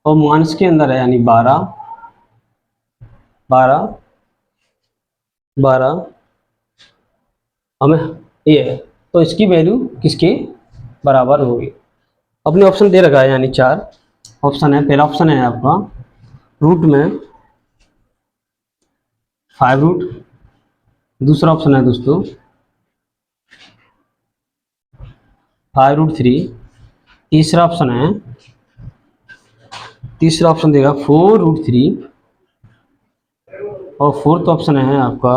और माइनस के अंदर है यानी 12 हमें ये है, तो इसकी वैल्यू किसके बराबर होगी? अपने ऑप्शन दे रखा है यानी 4 ऑप्शन है। पहला ऑप्शन है आपका रूट में 5√, दूसरा ऑप्शन है दोस्तों 5√3, तीसरा ऑप्शन देगा 4√3 और फोर्थ ऑप्शन है आपका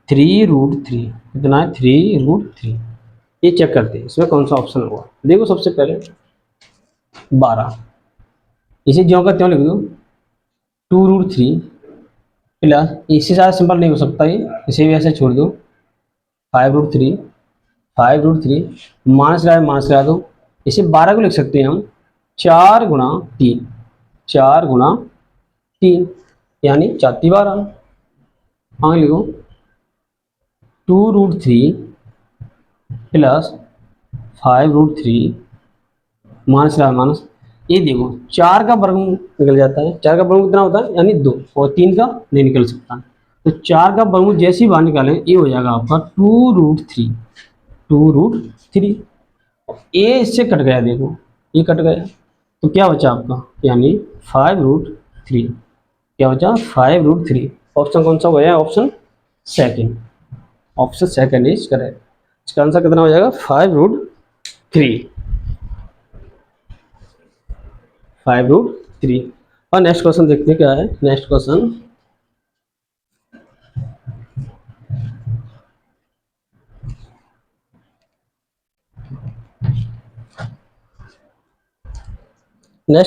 3√3। कितना है? 3√3। ये चेक करते हैं इसमें कौन सा ऑप्शन होगा। देखो सबसे पहले 12, इसे ज्यों का त्यों लिख दो। 2√3 प्लस, इससे ज़्यादा सिंपल नहीं हो सकता ये, इसे भी ऐसे छोड़ दो। 5√3 माइनस लगा दो। इसे 12 को लिख सकते हैं हम 4 गुणा 3, 4 गुणा 3 यानी 4×12। आगे लिखो 2√3 प्लस 5√3 माइनस, ये देखो 4 का वर्गमूल निकल जाता है। 4 का वर्गमूल कितना होता है? यानी 2, और 3 का नहीं निकल सकता। तो 4 का वर्गमूल जैसे ही बाहर निकालें ये हो जाएगा आपका 2√3, 2√3। ये इससे कट गया, देखो ये कट गया, तो क्या बचा आपका? यानी 5√3। क्या बचा? 5√3। ऑप्शन कौन सा हो गया? Option second. Option second is correct. इसका आंसर कितना हो जाएगा? 5√3, 5√3। और नेक्स्ट क्वेश्चन देखते हैं क्या है। नेक्स्ट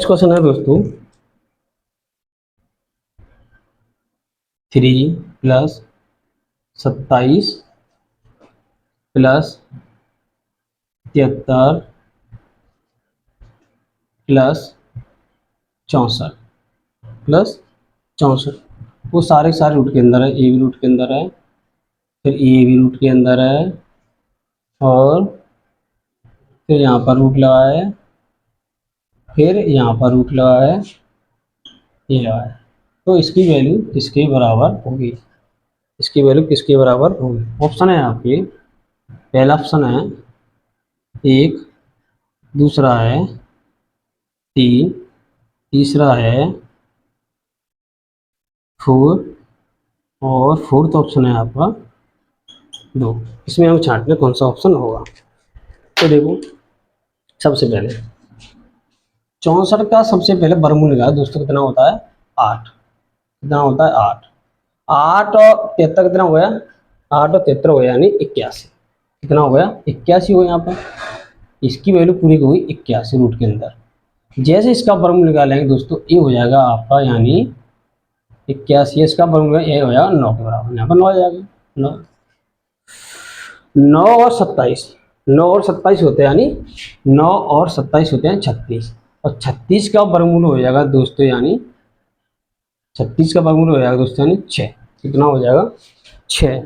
क्वेश्चन है दोस्तों 3 प्लस 27 प्लस 73 प्लस 64 वो सारे रूट के अंदर है। ए भी रूट के अंदर है, फिर ए भी रूट के अंदर है, और फिर यहाँ पर रूट लगा है, फिर यहाँ पर रूट लगा है, ये लगा है। तो इसकी वैल्यू किसके बराबर होगी? इसकी वैल्यू किसके बराबर होगी? ऑप्शन है आपके, पहला ऑप्शन है 1, दूसरा है 3, तीसरा है 4 और फोर्थ ऑप्शन है आपका 2। इसमें हम छांटने कौन सा ऑप्शन होगा। तो देखो सबसे पहले 64 का सबसे पहले वर्गमूल निकाला दोस्तों, कितना होता है? 8। कितना होता है? 8। 8 और 73 कितना हो गया? 8 और 73 हो गया यानी 81। कितना हो गया? 81 हो यहाँ पर। इसकी वैल्यू पूरी होगी 81 रूट के अंदर। जैसे इसका वर्गमूल निकालेंगे दोस्तों ये हो जाएगा आपका, यानी 81 इसका वर्गमूल ये हो जाएगा 9 के बराबर। यहाँ पर 9 आ जाएगा। 9 और 27 9 और 27 होते हैं, यानी 9 और 27 होते हैं 36, और 36 का वर्गमूल हो जाएगा दोस्तों, यानी 36 का वर्गमूल हो जाएगा दोस्तों यानी 6। कितना हो जाएगा? 6।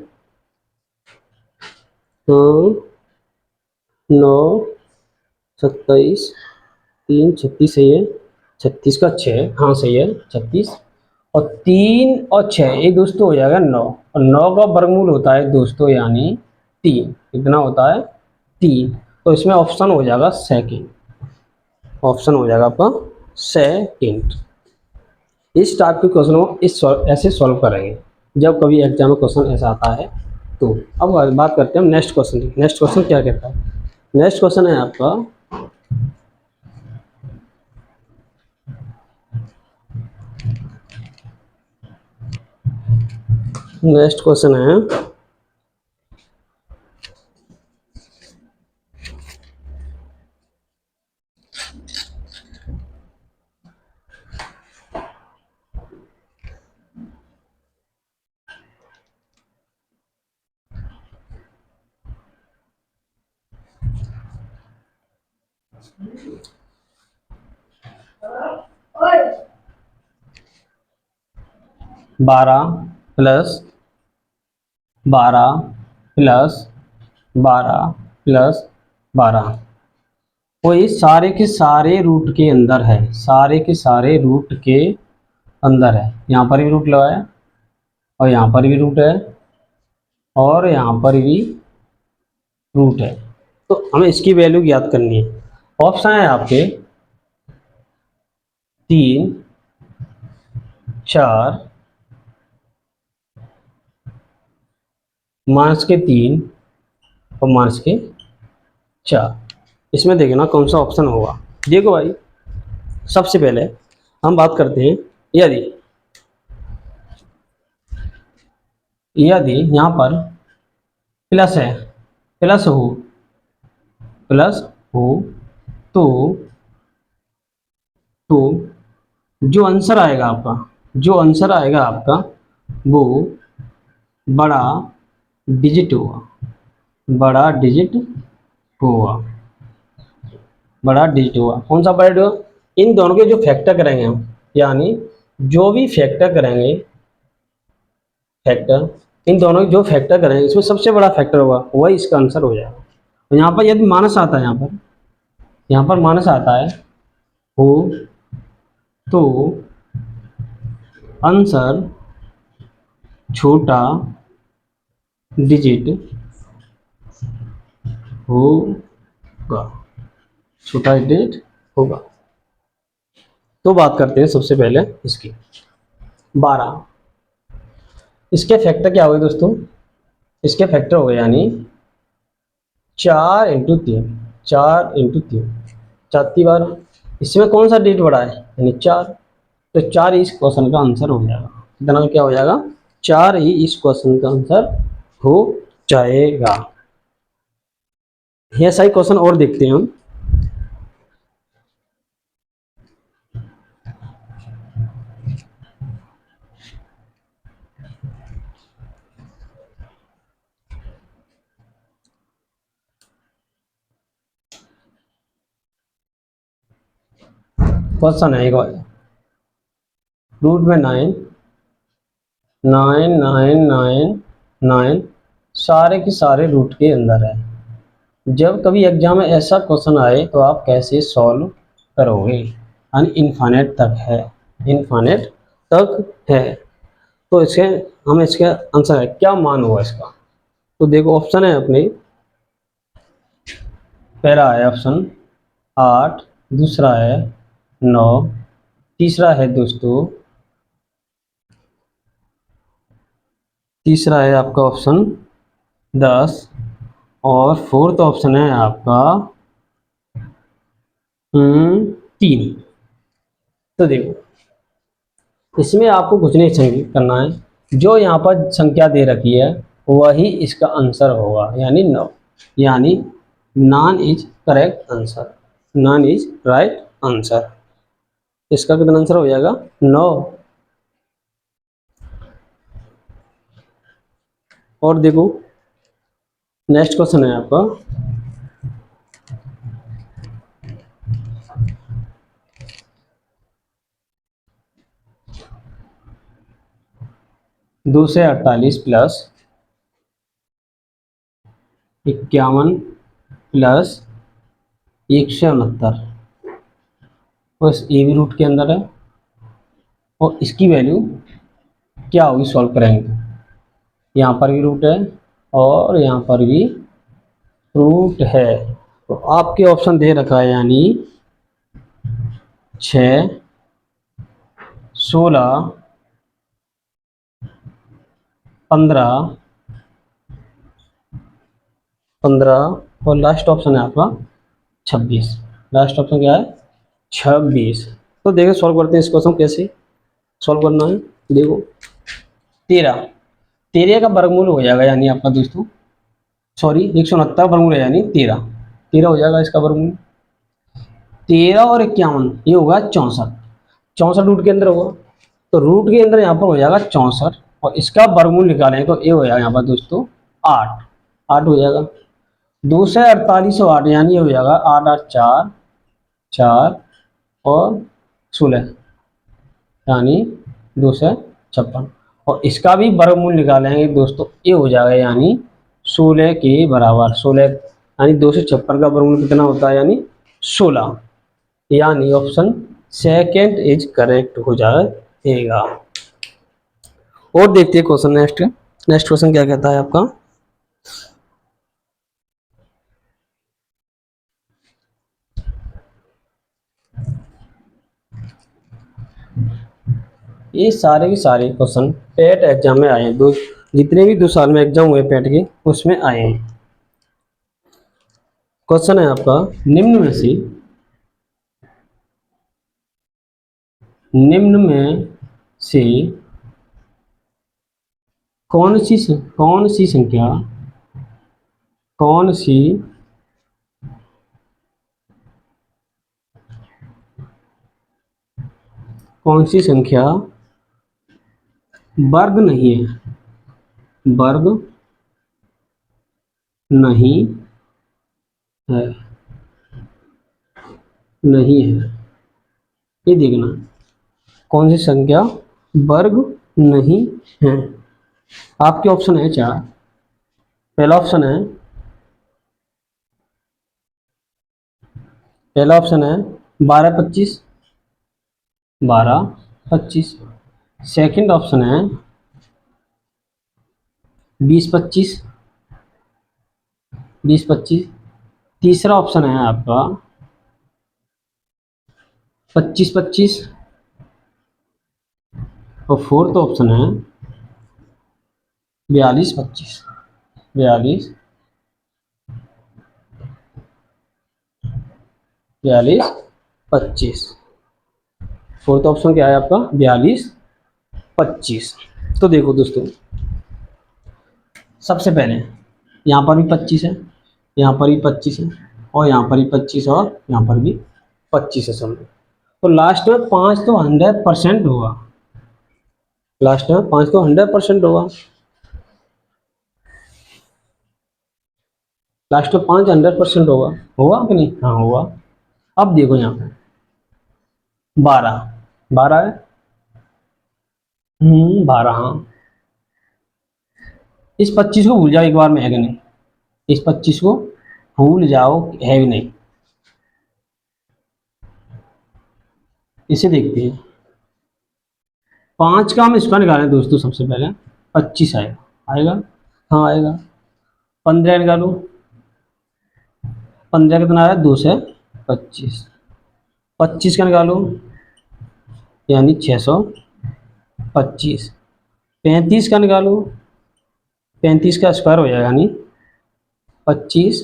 तो 9 27 3 36 सही है, 36 का 6, हाँ सही है 36, और 3 और 6 ये दोस्तों हो जाएगा 9, और 9 का वर्गमूल होता है दोस्तों यानी 3। कितना होता है? 3। तो इसमें ऑप्शन हो जाएगा सेकंड, ऑप्शन हो जाएगा आपका सेकंड। इस टाइप के क्वेश्चन को ऐसे सॉल्व करेंगे जब कभी एग्जाम में क्वेश्चन ऐसा आता है तो। अब बात करते हैं हम नेक्स्ट क्वेश्चन की। नेक्स्ट क्वेश्चन क्या कहता है? नेक्स्ट क्वेश्चन है आपका, नेक्स्ट क्वेश्चन है 12 प्लस 12 प्लस 12 प्लस 12, वो ये सारे के सारे रूट के अंदर है, सारे के सारे रूट के अंदर है। यहाँ पर भी रूट लगाया, और यहाँ पर भी रूट है, और यहाँ पर भी रूट है। तो हमें इसकी वैल्यू ज्ञात करनी है। ऑप्शन है आपके 3 4 -3 और -4। इसमें देखो ना कौन सा ऑप्शन होगा। देखो भाई, सबसे पहले हम बात करते हैं, यदि यदि यहाँ पर प्लस है, प्लस हो प्लस हो तो तो जो आंसर आएगा आपका, जो आंसर आएगा आपका वो बड़ा डिजिट होगा, बड़ा डिजिट होगा, बड़ा डिजिट होगा। कौन सा बड़ा डिजिट होगा? इन दोनों के जो फैक्टर करेंगे हम, यानी जो भी फैक्टर करेंगे, फैक्टर इन दोनों के जो फैक्टर करेंगे इसमें सबसे बड़ा फैक्टर होगा, वही इसका आंसर हो जाएगा। तो यहाँ पर यदि माइनस आता है, यहाँ पर माइनस आता है हो तो आंसर छोटा डिजिट होगा, छोटा डिजिट होगा। तो बात करते हैं सबसे पहले इसकी 12। इसके फैक्टर क्या हो गए दोस्तों? इसके फैक्टर हो गए यानी 4 × 3, 4 × 3, 4 बार। इसमें कौन सा डिजिट बड़ा है? यानी 4। तो 4 इस क्वेश्चन का आंसर हो जाएगा। कितना क्या हो जाएगा? 4 ही इस क्वेश्चन का आंसर हो जाएगा। ये सही क्वेश्चन और देखते हैं हम। क्वेश्चन है एक रूट में 9 9 9 9 9 सारे के सारे रूट के अंदर है। जब कभी एग्जाम में ऐसा क्वेश्चन आए तो आप कैसे सॉल्व करोगे? यानी इनफाइनाइट तक है, इनफाइनाइट तक है। तो इसके हम इसके आंसर है क्या मान हुआ इसका? तो देखो ऑप्शन है अपने, पहला है ऑप्शन 8, दूसरा है 9, तीसरा है दोस्तों, तीसरा है आपका ऑप्शन 10, और फोर्थ ऑप्शन है आपका 3। तो देखो इसमें आपको कुछ नहीं करना है, जो यहाँ पर संख्या दे रखी है वही इसका आंसर होगा, यानी 9, यानी non is correct answer, non is right answer. इसका कितना आंसर हो जाएगा? 9। और देखो नेक्स्ट क्वेश्चन है आपका 248 प्लस 51 प्लस 169, बस ये भी रूट के अंदर है। और इसकी वैल्यू क्या होगी सॉल्व करेंगे तो, यहाँ पर भी रूट है और यहाँ पर भी रूट है। तो आपके ऑप्शन दे रखा है यानी 6, 16, 15 और लास्ट ऑप्शन है आपका 26। लास्ट ऑप्शन क्या है? 26। तो देखो सॉल्व करते हैं इस क्वेश्चन कैसे सॉल्व करना है। देखो 13 का वर्गमूल हो जाएगा यानी आपका दोस्तों, सॉरी 169 वर्गमूल है यानी 13 हो जाएगा इसका वर्गमूल। 13 और 51 ये होगा 64, 64 रूट के अंदर होगा। तो रूट के अंदर यहाँ पर हो जाएगा 64 और इसका वर्गमूल निकालें तो ये हो जाएगा यहाँ पर दोस्तों 8 हो जाएगा। 248 और 8 यानी ये हो जाएगा 8 8 4 4 और 16 यानी 256। और इसका भी वर्गमूल निकालेंगे दोस्तों, ये हो जाएगा यानी 16 के बराबर। 16 यानी 256 का वर्गमूल कितना होता है यानी 16, यानी ऑप्शन सेकंड इज करेक्ट हो जाएगा। और देखते हैं क्वेश्चन नेक्स्ट क्वेश्चन क्या कहता है आपका। ये सारे के सारे क्वेश्चन पेट एग्जाम में आए हैं, दो जितने भी 2 साल में एग्जाम हुए पेट के उसमें आए हैं। क्वेश्चन है आपका निम्न में से कौन सी संख्या वर्ग नहीं है ये देखना, कौन सी संख्या वर्ग नहीं है। आपके ऑप्शन है 4। पहला ऑप्शन है 12 25। सेकंड ऑप्शन है 20 25। तीसरा ऑप्शन है आपका 25 25 और फोर्थ ऑप्शन है 42 25। 42 25। फोर्थ ऑप्शन क्या है आपका 42 25। तो देखो दोस्तों, सबसे पहले यहाँ पर भी 25 है, यहाँ पर भी 25 है और यहाँ पर भी 25 और यहाँ पर भी 25 है समझो। तो लास्ट में 5 तो 100% होगा। लास्ट में 5 तो 100% होगा। लास्ट में 5 100% होगा। होगा कि नहीं? हाँ होगा। अब देखो यहाँ पे 12 है। 12। हाँ, इस 25 को भूल जाओ एक बार में, है कि नहीं? इस 25 को भूल जाओ, है भी नहीं। इसे देखते हैं। 5 का हम स्क्वायर निकालें दोस्तों, सबसे पहले 25 आएगा। हाँ आएगा। 15 निकालो, 15 कितना आया? 2 से 25। 25 का निकालो यानी 625। 35 का निकालो, 35 का स्क्वायर हो जाएगा यानी 25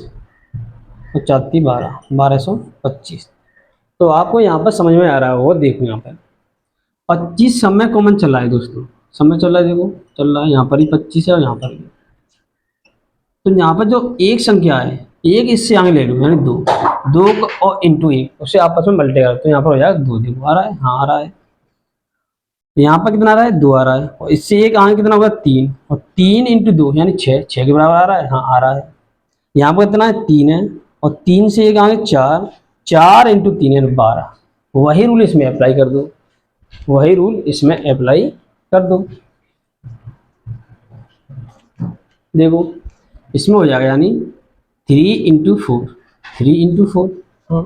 और 4 12, 1225। तो आपको यहाँ पर समझ में आ रहा होगा। देखो यहाँ पर 25 समय कॉमन चल रहा है दोस्तों, समय चल रहा है, देखो चल रहा है। यहाँ पर ही 25 है और यहाँ पर भी। तो यहाँ पर जो एक संख्या है, एक इससे आगे ले लो यानी 2 और इंटू 1 उसे आपस में मल्टीप्लाई करो तो यहाँ पर हो जाएगा 2। देखो आ रहा है? हाँ आ रहा है। यहाँ पर कितना आ रहा है? 2 आ रहा है और इससे एक आगे कितना होगा? 3 और 3 इंटू 2 यानी 6 के बराबर आ रहा है। हाँ आ रहा है। यहाँ पर कितना है? 3 है और 3 से एक आगे 4 इंटू 3 यानी 12। वही रूल इसमें अप्लाई कर दो। देखो इसमें हो जाएगा यानी 3 × 4, 3 × 4, हाँ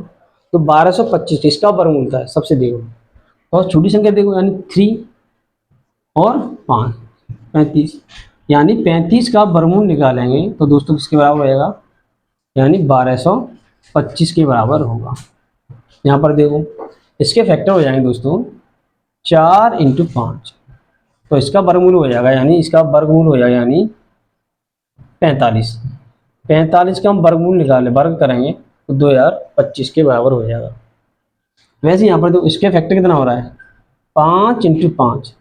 तो 1225 इसका वर्गमूल था सबसे। देखो और छोटी संख्या देखो यानी 3 और 5, 35, यानी 35 का वर्गमूल निकालेंगे तो दोस्तों किसके बराबर होएगा, यानी 1225 के बराबर होगा। यहाँ पर देखो इसके फैक्टर हो जाएंगे दोस्तों 4 × 5, तो इसका वर्गमूल हो जाएगा यानी इसका वर्गमूल हो जाएगा यानी 45। 45 का हम वर्गमूल निकालें, वर्ग करेंगे तो 2025 के बराबर हो जाएगा। वैसे यहाँ पर तो इसके फैक्टर कितना हो रहा है 5 × 5।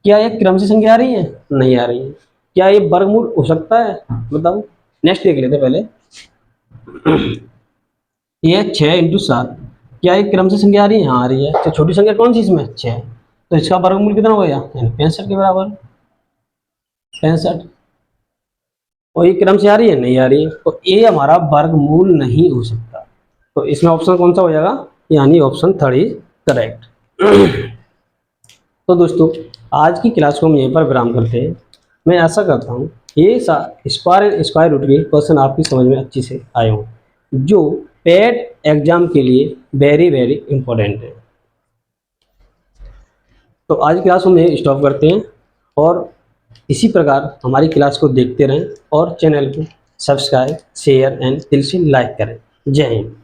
क्या ये क्रम से संख्या आ रही है, नहीं आ रही है। क्या ये वर्गमूल हो सकता है, बताओ। नेक्स्ट देख लेते पहले। ये 6 × 7, क्या ये क्रम से संख्या आ रही है, हाँ आ रही है। तो छोटी संख्या कौन सी इसमें 6, तो इसका वर्गमूल कितना हो गया यानी 65 के बराबर, 65। और ये क्रम से आ रही है, नहीं आ रही है, तो ये हमारा वर्गमूल नहीं हो सकता। तो इसमें ऑप्शन कौन सा हो जाएगा, यानी ऑप्शन 3 इज करेक्ट। तो दोस्तों आज की क्लास को हम यहीं पर विराम करते हैं। मैं आशा करता हूँ ये स्क्वायर रूट के क्वेश्चन आपकी समझ में अच्छी से आए हों, जो पेट एग्जाम के लिए वेरी वेरी इंपॉर्टेंट है। तो आज की क्लास हम यहीं स्टॉप करते हैं और इसी प्रकार हमारी क्लास को देखते रहें और चैनल को सब्सक्राइब, शेयर एंड दिल से लाइक करें। जय हिंद।